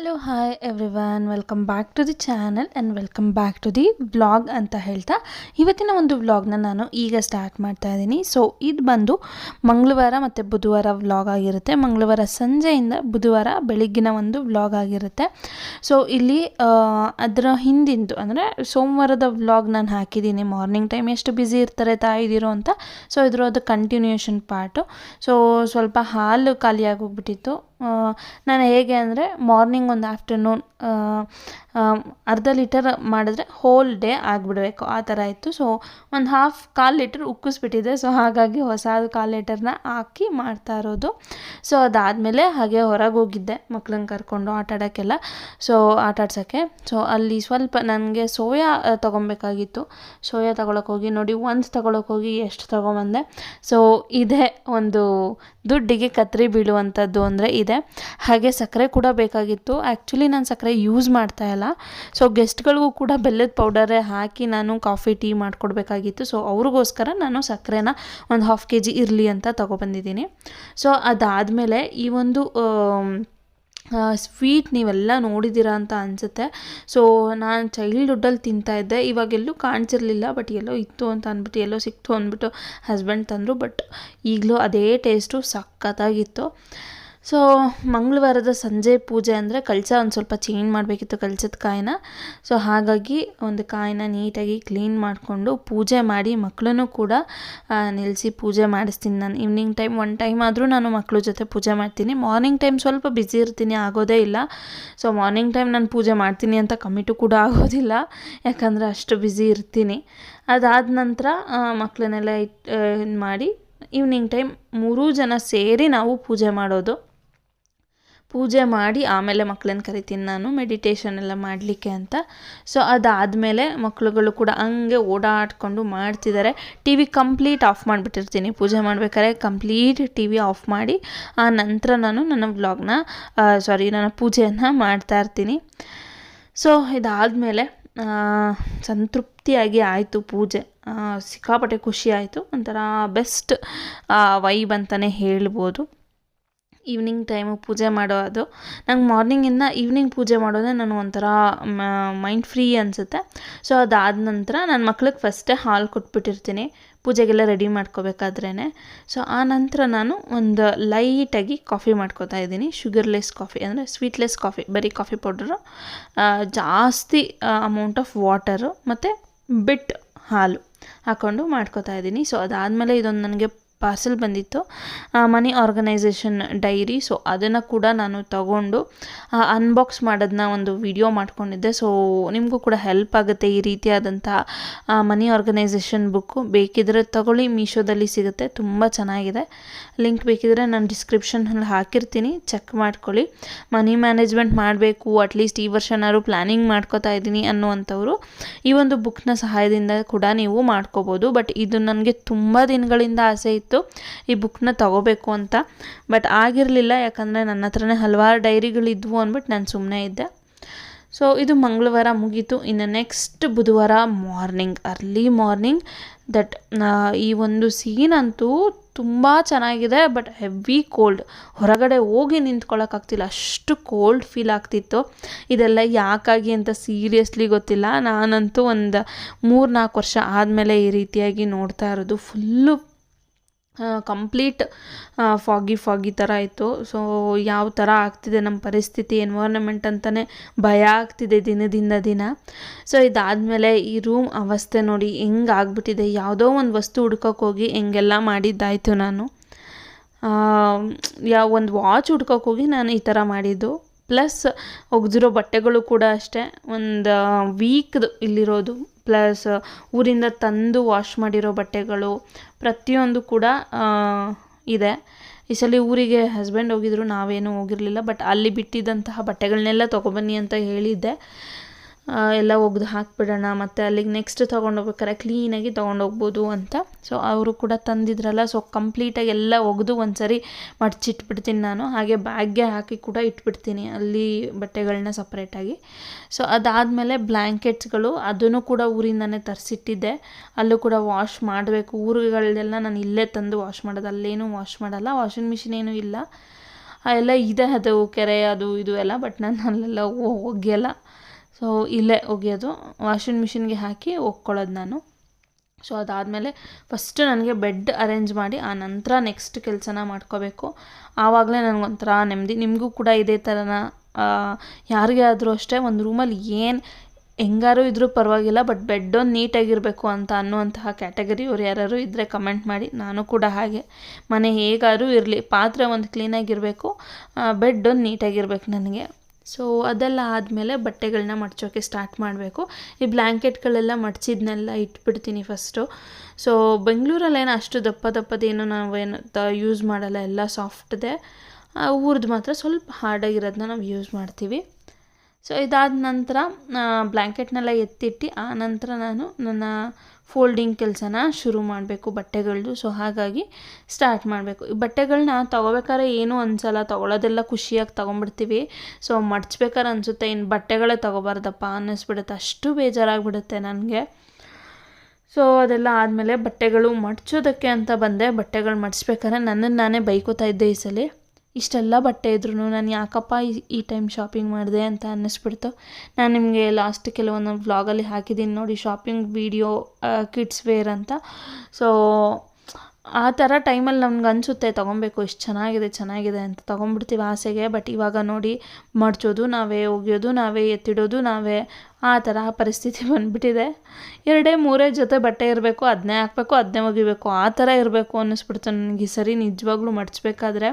Hello hi everyone, welcome back to the channel and welcome back to the vlog ಅಂತ ಹೇಳ್ತಾ ಇವತ್ತಿನ ಒಂದು ವ್ಲಾಗ್ನ ನಾನು ಈಗ ಸ್ಟಾರ್ಟ್ ಮಾಡ್ತಾ ಇದ್ದೀನಿ. ಸೊ ಇದು ಬಂದು ಮಂಗಳವಾರ ಮತ್ತು ಬುಧವಾರ ವ್ಲಾಗ್ ಆಗಿರುತ್ತೆ. ಮಂಗಳವಾರ ಸಂಜೆಯಿಂದ ಬುಧವಾರ ಬೆಳಿಗ್ಗಿನ ಒಂದು ವ್ಲಾಗ್ ಆಗಿರುತ್ತೆ. ಸೊ ಇಲ್ಲಿ ಅದರ ಹಿಂದಿಂದು ಅಂದರೆ ಸೋಮವಾರದ ವ್ಲಾಗ್ ನಾನು ಹಾಕಿದ್ದೀನಿ. ಮಾರ್ನಿಂಗ್ ಟೈಮ್ ಎಷ್ಟು ಬ್ಯುಸಿ ಇರ್ತಾರೆ ತಾಯಿದಿರೋ ಅಂತ. ಸೊ ಇದ್ರದ್ದು ಕಂಟಿನ್ಯೂಯೇಷನ್ ಪಾರ್ಟು. ಸೊ ಸ್ವಲ್ಪ ಹಾಲು ಖಾಲಿಯಾಗಿ ಹೋಗ್ಬಿಟ್ಟಿತ್ತು. ನಾನು ಹೇಗೆ ಅಂದರೆ ಮಾರ್ನಿಂಗ್ ಒಂದು ಆಫ್ಟರ್ನೂನ್ ಅರ್ಧ ಲೀಟರ್ ಮಾಡಿದ್ರೆ ಹೋಲ್ ಡೇ ಆಗಿಬಿಡಬೇಕು ಆ ಥರ ಇತ್ತು. ಸೊ ಒಂದು ಕಾಲು ಲೀಟರ್ ಉಕ್ಕಿಸ್ಬಿಟ್ಟಿದೆ. ಸೊ ಹಾಗಾಗಿ ಹೊಸದು 1/4 ಲೀಟರ್ನ ಹಾಕಿ ಮಾಡ್ತಾ ಇರೋದು. ಸೊ ಅದಾದಮೇಲೆ ಹಾಗೆ ಹೊರಗೆ ಹೋಗಿದ್ದೆ ಮಕ್ಳನ್ನ ಕರ್ಕೊಂಡು ಆಟ ಆಡೋಕ್ಕೆಲ್ಲ. ಸೊ ಆಟ ಆಡ್ಸೋಕ್ಕೆ. ಸೊ ಅಲ್ಲಿ ಸ್ವಲ್ಪ ನನಗೆ ಸೋಯಾ ತೊಗೊಬೇಕಾಗಿತ್ತು. ಸೋಯಾ ತೊಗೊಳಕ್ಕೆ ಹೋಗಿ ನೋಡಿ, ಒಂದು ತೊಗೊಳಕ್ಕೆ ಹೋಗಿ ಎಷ್ಟು ತೊಗೊಂಬಂದೆ. ಸೊ ಇದೇ ಒಂದು ದುಡ್ಡಿಗೆ ಕತ್ತರಿ ಬೀಳುವಂಥದ್ದು ಅಂದರೆ ಇದೆ. ಹಾಗೆ ಸಕ್ಕರೆ ಕೂಡ ಬೇಕಾಗಿತ್ತು. ಆ್ಯಕ್ಚುಲಿ ನಾನು ಸಕ್ಕರೆ ಯೂಸ್ ಮಾಡ್ತಾ ಇಲ್ಲ. ಸೊ ಗೆಸ್ಟ್ಗಳಿಗೂ ಕೂಡ ಬೆಲ್ಲದ ಪೌಡರೇ ಹಾಕಿ ನಾನು ಕಾಫಿ ಟೀ ಮಾಡಿಕೊಡ್ಬೇಕಾಗಿತ್ತು. ಸೊ ಅವ್ರಿಗೋಸ್ಕರ ನಾನು ಸಕ್ಕರೆನ ಒಂದು 1/2 kg ಇರಲಿ ಅಂತ ತೊಗೊಬಂದಿದ್ದೀನಿ. ಸೊ ಅದಾದಮೇಲೆ ಈ ಒಂದು ಸ್ವೀಟ್ ನೀವೆಲ್ಲ ನೋಡಿದ್ದೀರಾ ಅಂತ ಅನಿಸುತ್ತೆ. ಸೊ ನಾನು ಚೈಲ್ಡ್ಹುಡ್ಡಲ್ಲಿ ತಿಂತಾಯಿದ್ದೆ, ಇವಾಗೆಲ್ಲೂ ಕಾಣಿಸಿರಲಿಲ್ಲ. ಬಟ್ ಎಲ್ಲೋ ಇತ್ತು ಅಂತ ಅಂದ್ಬಿಟ್ಟು, ಎಲ್ಲೋ ಸಿಕ್ತು ಅಂದ್ಬಿಟ್ಟು ಹಸ್ಬೆಂಡ್ ತಂದರು. ಬಟ್ ಈಗಲೂ ಅದೇ ಟೇಸ್ಟು ಸಖತ್ತಾಗಿತ್ತು. ಸೊ ಮಂಗಳವಾರದ ಸಂಜೆ ಪೂಜೆ ಅಂದರೆ ಕಳಶ ಒಂದು ಸ್ವಲ್ಪ ಚೇಂಜ್ ಮಾಡಬೇಕಿತ್ತು, ಕಳಶದ ಕಾಯಿನ. ಸೊ ಹಾಗಾಗಿ ಒಂದು ಕಾಯಿನ ನೀಟಾಗಿ ಕ್ಲೀನ್ ಮಾಡಿಕೊಂಡು ಪೂಜೆ ಮಾಡಿ ಮಕ್ಕಳನ್ನು ಕೂಡ ನಿಲ್ಲಿಸಿ ಪೂಜೆ ಮಾಡಿಸ್ತೀನಿ. ನಾನು ಈವ್ನಿಂಗ್ ಟೈಮ್ ಒನ್ ಟೈಮ್ ಆದರೂ ನಾನು ಮಕ್ಕಳ ಜೊತೆ ಪೂಜೆ ಮಾಡ್ತೀನಿ. ಮಾರ್ನಿಂಗ್ ಟೈಮ್ ಸ್ವಲ್ಪ ಬ್ಯುಸಿ ಇರ್ತೀನಿ, ಆಗೋದೇ ಇಲ್ಲ. ಸೊ ಮಾರ್ನಿಂಗ್ ಟೈಮ್ ನಾನು ಪೂಜೆ ಮಾಡ್ತೀನಿ ಅಂತ ಕಮಿಟು ಕೂಡ ಆಗೋದಿಲ್ಲ, ಯಾಕಂದರೆ ಅಷ್ಟು ಬ್ಯುಸಿ ಇರ್ತೀನಿ. ಅದಾದ ನಂತರ ಮಕ್ಕಳನ್ನೆಲ್ಲ ಇದು ಮಾಡಿ ಈವ್ನಿಂಗ್ ಟೈಮ್ 3 ಜನ ಸೇರಿ ನಾವು ಪೂಜೆ ಮಾಡೋದು. ಪೂಜೆ ಮಾಡಿ ಆಮೇಲೆ ಮಕ್ಕಳನ್ನ ಕರಿತೀನಿ ನಾನು ಮೆಡಿಟೇಷನ್ ಎಲ್ಲ ಮಾಡಲಿಕ್ಕೆ ಅಂತ. ಸೊ ಅದಾದಮೇಲೆ ಮಕ್ಕಳುಗಳು ಕೂಡ ಹಂಗೆ ಓಡಾಡ್ಕೊಂಡು ಮಾಡ್ತಿದ್ದಾರೆ. ಟಿ ವಿ ಕಂಪ್ಲೀಟ್ ಆಫ್ ಮಾಡಿಬಿಟ್ಟಿರ್ತೀನಿ ಪೂಜೆ ಮಾಡ್ಬೇಕಾದ್ರೆ. ಕಂಪ್ಲೀಟ್ ಟಿ ವಿ ಆಫ್ ಮಾಡಿ ಆ ನಂತರ ನಾನು ನನ್ನ ಪೂಜೆಯನ್ನು ಮಾಡ್ತಾಯಿರ್ತೀನಿ. ಸೊ ಇದಾದಮೇಲೆ ಸಂತೃಪ್ತಿಯಾಗಿ ಆಯಿತು ಪೂಜೆ. ಸಿಕ್ಕಾಪಟ್ಟೆ ಖುಷಿ ಆಯಿತು. ಒಂಥರ ಬೆಸ್ಟ್ ವೈಬ್ ಅಂತಲೇ ಹೇಳ್ಬೋದು. ಈವ್ನಿಂಗ್ ಟೈಮು ಪೂಜೆ ಮಾಡೋದು ನಂಗೆ ಮಾರ್ನಿಂಗಿಂದ ಈವ್ನಿಂಗ್ ಪೂಜೆ ಮಾಡೋದೇ ನಾನು ಒಂಥರ ಮೈಂಡ್ ಫ್ರೀ ಅನಿಸುತ್ತೆ. ಸೊ ಅದಾದ ನಂತರ ನನ್ನ ಮಕ್ಳಿಗೆ ಫಸ್ಟೇ ಹಾಲು ಕೊಟ್ಬಿಟ್ಟಿರ್ತೀನಿ ಪೂಜೆಗೆಲ್ಲ ರೆಡಿ ಮಾಡ್ಕೋಬೇಕಾದ್ರೇ. ಸೊ ಆ ನಂತರ ನಾನು ಒಂದು ಲೈಟಾಗಿ ಕಾಫಿ ಮಾಡ್ಕೋತಾ ಇದ್ದೀನಿ. ಶುಗರ್ಲೆಸ್ ಕಾಫಿ ಅಂದರೆ ಸ್ವೀಟ್ಲೆಸ್ ಕಾಫಿ, ಬರೀ ಕಾಫಿ ಪೌಡರು, ಜಾಸ್ತಿ ಅಮೌಂಟ್ ಆಫ್ ವಾಟರು ಮತ್ತು ಬಿಟ್ ಹಾಲು ಹಾಕ್ಕೊಂಡು ಮಾಡ್ಕೋತಾ ಇದ್ದೀನಿ. ಸೊ ಅದಾದಮೇಲೆ ಇದೊಂದು ನನಗೆ ಪಾರ್ಸೆಲ್ ಬಂದಿತ್ತು, ಮನಿ ಆರ್ಗನೈಸೇಷನ್ ಡೈರಿ. ಸೊ ಅದನ್ನು ಕೂಡ ನಾನು ತಗೊಂಡು ಅನ್ಬಾಕ್ಸ್ ಮಾಡೋದನ್ನ ಒಂದು ವಿಡಿಯೋ ಮಾಡ್ಕೊಂಡಿದ್ದೆ. ಸೊ ನಿಮಗೂ ಕೂಡ ಹೆಲ್ಪ್ ಆಗುತ್ತೆ ಈ ರೀತಿಯಾದಂಥ ಮನಿ ಆರ್ಗನೈಸೇಷನ್ ಬುಕ್ಕು. ಬೇಕಿದ್ರೆ ತಗೊಳ್ಳಿ, ಮೀಶೋದಲ್ಲಿ ಸಿಗುತ್ತೆ, ತುಂಬ ಚೆನ್ನಾಗಿದೆ. ಲಿಂಕ್ ಬೇಕಿದ್ರೆ ನಾನು ಡಿಸ್ಕ್ರಿಪ್ಷನಲ್ಲಿ ಹಾಕಿರ್ತೀನಿ, ಚೆಕ್ ಮಾಡ್ಕೊಳ್ಳಿ. ಮನಿ ಮ್ಯಾನೇಜ್ಮೆಂಟ್ ಮಾಡಬೇಕು, ಅಟ್ಲೀಸ್ಟ್ ಈ ವರ್ಷನಾದ್ರು ಪ್ಲ್ಯಾನಿಂಗ್ ಮಾಡ್ಕೋತಾ ಇದ್ದೀನಿ ಅನ್ನುವಂಥವ್ರು ಈ ಒಂದು ಬುಕ್ನ ಸಹಾಯದಿಂದ ಕೂಡ ನೀವು ಮಾಡ್ಕೋಬೋದು. ಬಟ್ ಇದು ನನಗೆ ತುಂಬ ದಿನಗಳಿಂದ ಆಸೆ ಇತ್ತು ಈ ಬುಕ್ನ ತಗೋಬೇಕು ಅಂತ, ಬಟ್ ಆಗಿರಲಿಲ್ಲ. ಯಾಕಂದರೆ ನನ್ನ ಹತ್ರನೇ ಹಲವಾರು ಡೈರಿಗಳಿದ್ವು ಅಂದ್ಬಿಟ್ಟು ನಾನು ಸುಮ್ಮನೆ ಇದ್ದೆ. ಸೊ ಇದು ಮಂಗಳವಾರ ಮುಗೀತು. ಇನ್ನು ನೆಕ್ಸ್ಟ್ ಬುಧವಾರ ಅರ್ಲಿ ಮಾರ್ನಿಂಗ್ ಈ ಒಂದು ಸೀನ್ ಅಂತೂ ತುಂಬ ಚೆನ್ನಾಗಿದೆ. ಬಟ್ ಹೆವಿ ಕೋಲ್ಡ್, ಹೊರಗಡೆ ಹೋಗಿ ನಿಂತ್ಕೊಳ್ಳೋಕ್ಕಾಗ್ತಿಲ್ಲ, ಅಷ್ಟು ಕೋಲ್ಡ್ ಫೀಲ್ ಆಗ್ತಿತ್ತು. ಇದೆಲ್ಲ ಯಾಕಾಗಿ ಅಂತ ಸೀರಿಯಸ್ಲಿ ಗೊತ್ತಿಲ್ಲ. ನಾನಂತೂ ಒಂದು 3-4 ವರ್ಷ ಆದಮೇಲೆ ಈ ರೀತಿಯಾಗಿ ನೋಡ್ತಾ ಇರೋದು. ಫುಲ್ಲು ಕಂಪ್ಲೀಟ್ ಫಾಗಿ ಥರ ಇತ್ತು. ಸೊ ಯಾವ ಥರ ಆಗ್ತಿದೆ ನಮ್ಮ ಪರಿಸ್ಥಿತಿ, ಎನ್ವೈರನ್ಮೆಂಟ್ ಅಂತಲೇ ಭಯ ಆಗ್ತಿದೆ ದಿನದಿಂದ ದಿನ. ಸೊ ಇದಾದಮೇಲೆ ಈ ರೂಮ್ ಅವಸ್ಥೆ ನೋಡಿ ಹೆಂಗೆ ಆಗ್ಬಿಟ್ಟಿದೆ. ಯಾವುದೋ ಒಂದು ವಸ್ತು ಹುಡ್ಕೋಕೆ ಹೋಗಿ ಹೆಂಗೆಲ್ಲ ಮಾಡಿದ್ದಾಯಿತು. ನಾನು ಒಂದು ವಾಚ್ ಹುಡ್ಕೋಕೆ ಹೋಗಿ ನಾನು ಈ ಥರ ಮಾಡಿದ್ದು. ಪ್ಲಸ್ ಒಗ್ದಿರೋ ಬಟ್ಟೆಗಳು ಕೂಡ ಅಷ್ಟೇ, ಒಂದು ವೀಕ್ದು ಇಲ್ಲಿರೋದು. ಪ್ಲಸ್ ಊರಿಂದ ತಂದು ವಾಶ್ ಮಾಡಿರೋ ಬಟ್ಟೆಗಳು ಪ್ರತಿಯೊಂದು ಕೂಡ ಇದೆ. ಈ ಸಲ ಊರಿಗೆ ಹಸ್ಬೆಂಡ್ ಹೋಗಿದ್ರು, ನಾವೇನೂ ಹೋಗಿರಲಿಲ್ಲ. ಬಟ್ ಅಲ್ಲಿ ಬಿಟ್ಟಿದ್ದಂತಹ ಬಟ್ಟೆಗಳನ್ನೆಲ್ಲ ತೊಗೊಬನ್ನಿ ಅಂತ ಹೇಳಿದ್ದೆ. ಎಲ್ಲ ಒಗ್ದು ಹಾಕಿಬಿಡೋಣ, ಮತ್ತು ಅಲ್ಲಿಗೆ ನೆಕ್ಸ್ಟ್ ತೊಗೊಂಡೋಗ್ಬೇಕಾರೆ ಕ್ಲೀನಾಗಿ ತೊಗೊಂಡೋಗ್ಬೋದು ಅಂತ. ಸೊ ಅವರು ಕೂಡ ತಂದಿದ್ರಲ್ಲ, ಸೊ ಕಂಪ್ಲೀಟಾಗಿ ಎಲ್ಲ ಒಗೆದು ಒಂದು ಸರಿ ಮಡಚಿಟ್ಬಿಡ್ತೀನಿ ನಾನು. ಹಾಗೆ ಬ್ಯಾಗ್ಗೆ ಹಾಕಿ ಕೂಡ ಇಟ್ಬಿಡ್ತೀನಿ ಅಲ್ಲಿ ಬಟ್ಟೆಗಳನ್ನ ಸಪ್ರೇಟಾಗಿ. ಸೊ ಅದಾದಮೇಲೆ ಬ್ಲ್ಯಾಂಕೆಟ್ಸ್ಗಳು ಅದನ್ನು ಕೂಡ ಊರಿಂದನೇ ತರಿಸಿಟ್ಟಿದ್ದೆ. ಅಲ್ಲೂ ಕೂಡ ವಾಶ್ ಮಾಡಬೇಕು. ಊರುಗಳನ್ನೆಲ್ಲ ನಾನು ಇಲ್ಲೇ ತಂದು ವಾಶ್ ಮಾಡೋದು, ಅಲ್ಲೇನೂ ವಾಶ್ ಮಾಡಲ್ಲ. ವಾಷಿಂಗ್ ಮಿಷಿನ್ ಏನೂ ಇಲ್ಲ. ಎಲ್ಲ ಇದೆ ಅದು ಕೆರೆ ಅದು ಇದು ಎಲ್ಲ, ಬಟ್ ನಾನು ಅಲ್ಲೆಲ್ಲ ಒಗೆಯಲ್ಲ. ಸೊ ಇಲ್ಲೇ ಒಗೆಯೋದು, ವಾಷಿಂಗ್ ಮಿಷಿನ್ಗೆ ಹಾಕಿ ಒಗ್ಕೊಳ್ಳೋದು ನಾನು. ಸೊ ಅದಾದಮೇಲೆ ಫಸ್ಟು ನನಗೆ ಬೆಡ್ ಅರೇಂಜ್ ಮಾಡಿ ಆ ನಂತರ ನೆಕ್ಸ್ಟ್ ಕೆಲಸನ ಮಾಡ್ಕೋಬೇಕು. ಆವಾಗಲೇ ನನಗೊಂಥರ ನೆಮ್ಮದಿ. ನಿಮಗೂ ಕೂಡ ಇದೇ ಥರನ ಯಾರಿಗೇ ಆದರೂ ಅಷ್ಟೇ ಒಂದು ರೂಮಲ್ಲಿ ಏನು ಹೆಂಗಾರು ಇದ್ರೂ ಪರವಾಗಿಲ್ಲ, ಬಟ್ ಬೆಡ್ಡೊಂದು ನೀಟಾಗಿರಬೇಕು ಅಂತ ಅನ್ನುವಂತಹ ಕ್ಯಾಟಗರಿಯವ್ರು ಯಾರು ಇದ್ದರೆ ಕಮೆಂಟ್ ಮಾಡಿ. ನಾನು ಕೂಡ ಹಾಗೆ, ಮನೆ ಹೇಗಾದ್ರೂ ಇರಲಿ, ಪಾತ್ರೆ ಒಂದು ಕ್ಲೀನಾಗಿರಬೇಕು, ಬೆಡ್ಡೊಂದು ನೀಟಾಗಿರ್ಬೇಕು ನನಗೆ. ಸೊ ಅದೆಲ್ಲ ಆದಮೇಲೆ ಬಟ್ಟೆಗಳನ್ನ ಮಡ್ಚೋಕ್ಕೆ ಸ್ಟಾರ್ಟ್ ಮಾಡಬೇಕು. ಈ ಬ್ಲ್ಯಾಂಕೆಟ್ಗಳೆಲ್ಲ ಮಡ್ಚಿದ್ನೆಲ್ಲ ಇಟ್ಬಿಡ್ತೀನಿ ಫಸ್ಟು. ಸೊ ಬೆಂಗಳೂರಲ್ಲೇನು ಅಷ್ಟು ದಪ್ಪದೇನು ನಾವೇನು ಯೂಸ್ ಮಾಡಲ್ಲ, ಎಲ್ಲ ಸಾಫ್ಟ್ದೆ. ಊರ್ದು ಮಾತ್ರ ಸ್ವಲ್ಪ ಹಾರ್ಡಾಗಿರೋದನ್ನ ನಾವು ಯೂಸ್ ಮಾಡ್ತೀವಿ. ಸೊ ಇದಾದ ನಂತರ ಬ್ಲ್ಯಾಂಕೆಟ್ನೆಲ್ಲ ಎತ್ತಿಟ್ಟು ಆ ನಂತರ ನಾನು ನನ್ನ ಫೋಲ್ಡಿಂಗ್ ಕೆಲಸನ ಶುರು ಮಾಡಬೇಕು ಬಟ್ಟೆಗಳದ್ದು. ಸೊ ಹಾಗಾಗಿ ಸ್ಟಾರ್ಟ್ ಮಾಡಬೇಕು. ಈ ಬಟ್ಟೆಗಳನ್ನ ತೊಗೋಬೇಕಾದ್ರೆ ಏನೂ ಅನಿಸಲ್ಲ, ತೊಗೊಳೋದೆಲ್ಲ ಖುಷಿಯಾಗಿ ತೊಗೊಂಬಿಡ್ತೀವಿ. ಸೊ ಮಡ್ಚ್ಬೇಕಾದ್ರೆ ಅನಿಸುತ್ತೆ ಇನ್ನು ಬಟ್ಟೆಗಳೇ ತೊಗೋಬಾರ್ದಪ್ಪ ಅನ್ನಿಸ್ಬಿಡುತ್ತೆ, ಅಷ್ಟು ಬೇಜಾರಾಗಿಬಿಡುತ್ತೆ ನನಗೆ. ಸೊ ಅದೆಲ್ಲ ಆದಮೇಲೆ ಬಟ್ಟೆಗಳು ಮಡ್ಚೋದಕ್ಕೆ ಅಂತ ಬಂದೆ. ಬಟ್ಟೆಗಳು ಮಡ್ಚ್ಬೇಕಾದ್ರೆ ನನ್ನನ್ನು ನಾನೇ ಬೈಕೋತಾ ಇದ್ದೆ. ಈ ಸಲ ಇಷ್ಟೆಲ್ಲ ಬಟ್ಟೆ ಇದ್ರೂ ನಾನು ಯಾಕಪ್ಪ ಈ ಟೈಮ್ ಶಾಪಿಂಗ್ ಮಾಡಿದೆ ಅಂತ ಅನ್ನಿಸ್ಬಿಡ್ತು. ನಾನು ನಿಮಗೆ ಲಾಸ್ಟ್ ಕೆಲವೊಂದು ವ್ಲಾಗಲ್ಲಿ ಹಾಕಿದ್ದೀನಿ ನೋಡಿ, ಶಾಪಿಂಗ್ ವೀಡಿಯೋ ಕಿಡ್ಸ್ ವೇರ್ ಅಂತ. ಸೊ ಆ ಥರ ಟೈಮಲ್ಲಿ ನಮ್ಗೆ ಅನಿಸುತ್ತೆ ತೊಗೊಬೇಕು, ಇಷ್ಟು ಚೆನ್ನಾಗಿದೆ ಅಂತ ತೊಗೊಂಡ್ಬಿಡ್ತೀವಿ ಆಸೆಗೆ. ಬಟ್ ಇವಾಗ ನೋಡಿ, ಮಡ್ಚೋದು ನಾವೇ, ಒಗೆಯೋದು ನಾವೇ, ಎತ್ತಿಡೋದು ನಾವೇ, ಆ ಥರ ಪರಿಸ್ಥಿತಿ ಬಂದುಬಿಟ್ಟಿದೆ. 2-3 ಜೊತೆ ಬಟ್ಟೆ ಇರಬೇಕು, ಅದನ್ನೇ ಹಾಕಬೇಕು, ಅದನ್ನೇ ಒಗಿಬೇಕು, ಆ ಥರ ಇರಬೇಕು ಅನ್ನಿಸ್ಬಿಡ್ತು ನನಗೆ ಈ ಸರಿ ನಿಜವಾಗ್ಲೂ ಮಡ್ಚಬೇಕಾದ್ರೆ.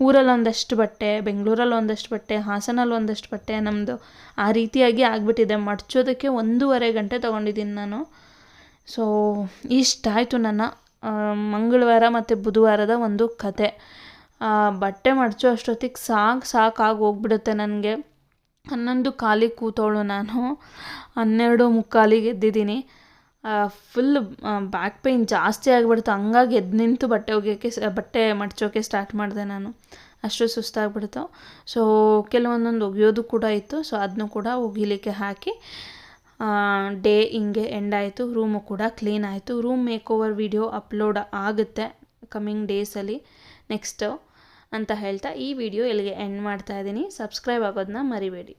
ಊರಲ್ಲಿ ಒಂದಷ್ಟು ಬಟ್ಟೆ, ಬೆಂಗಳೂರಲ್ಲಿ ಒಂದಷ್ಟು ಬಟ್ಟೆ, ಹಾಸನಲ್ಲಿ ಒಂದಷ್ಟು ಬಟ್ಟೆ, ನಮ್ಮದು ಆ ರೀತಿಯಾಗಿ ಆಗಿಬಿಟ್ಟಿದೆ. ಮಡ್ಚೋದಕ್ಕೆ 1.5 ಗಂಟೆ ತೊಗೊಂಡಿದ್ದೀನಿ ನಾನು. ಸೊ ಇಷ್ಟಾಯಿತು ನನ್ನ ಮಂಗಳವಾರ ಮತ್ತು ಬುಧವಾರದ ಒಂದು ಕತೆ. ಬಟ್ಟೆ ಮಡ್ಚೋ ಅಷ್ಟೊತ್ತಿಗೆ ಸಾಕಾಗಿ ಹೋಗ್ಬಿಡುತ್ತೆ ನನಗೆ. 11:15 ಕೂತವಳು ನಾನು, 12:45 ಎದ್ದಿದ್ದೀನಿ. ಫುಲ್ ಬ್ಯಾಕ್ ಪೇಯ್ನ್ ಜಾಸ್ತಿ ಆಗಿಬಿಡ್ತು. ಹಂಗಾಗಿ ಎದ್ದು ನಿಂತು ಬಟ್ಟೆ ಮಡ್ಚೋಕ್ಕೆ ಸ್ಟಾರ್ಟ್ ಮಾಡಿದೆ ನಾನು. ಅಷ್ಟು ಸುಸ್ತಾಗ್ಬಿಡ್ತು. ಸೊ ಕೆಲವೊಂದೊಂದು ಒಗೆಯೋದು ಕೂಡ ಇತ್ತು. ಸೊ ಅದನ್ನು ಕೂಡ ಒಗಿಲಿಕ್ಕೆ ಹಾಕಿ ಡೇ ಹಿಂಗೆ ಎಂಡ್ ಆಯಿತು. ರೂಮು ಕೂಡ ಕ್ಲೀನ್ ಆಯಿತು. Room make over video upload ಆಗುತ್ತೆ ಕಮ್ಮಿಂಗ್ ಡೇಸಲ್ಲಿ ನೆಕ್ಸ್ಟು ಅಂತ ಹೇಳ್ತಾ ಈ ವಿಡಿಯೋ ಇಲ್ಲಿಗೆ ಎಂಡ್ ಮಾಡ್ತಾಯಿದ್ದೀನಿ. ಸಬ್ಸ್ಕ್ರೈಬ್ ಆಗೋದನ್ನ ಮರಿಬೇಡಿ.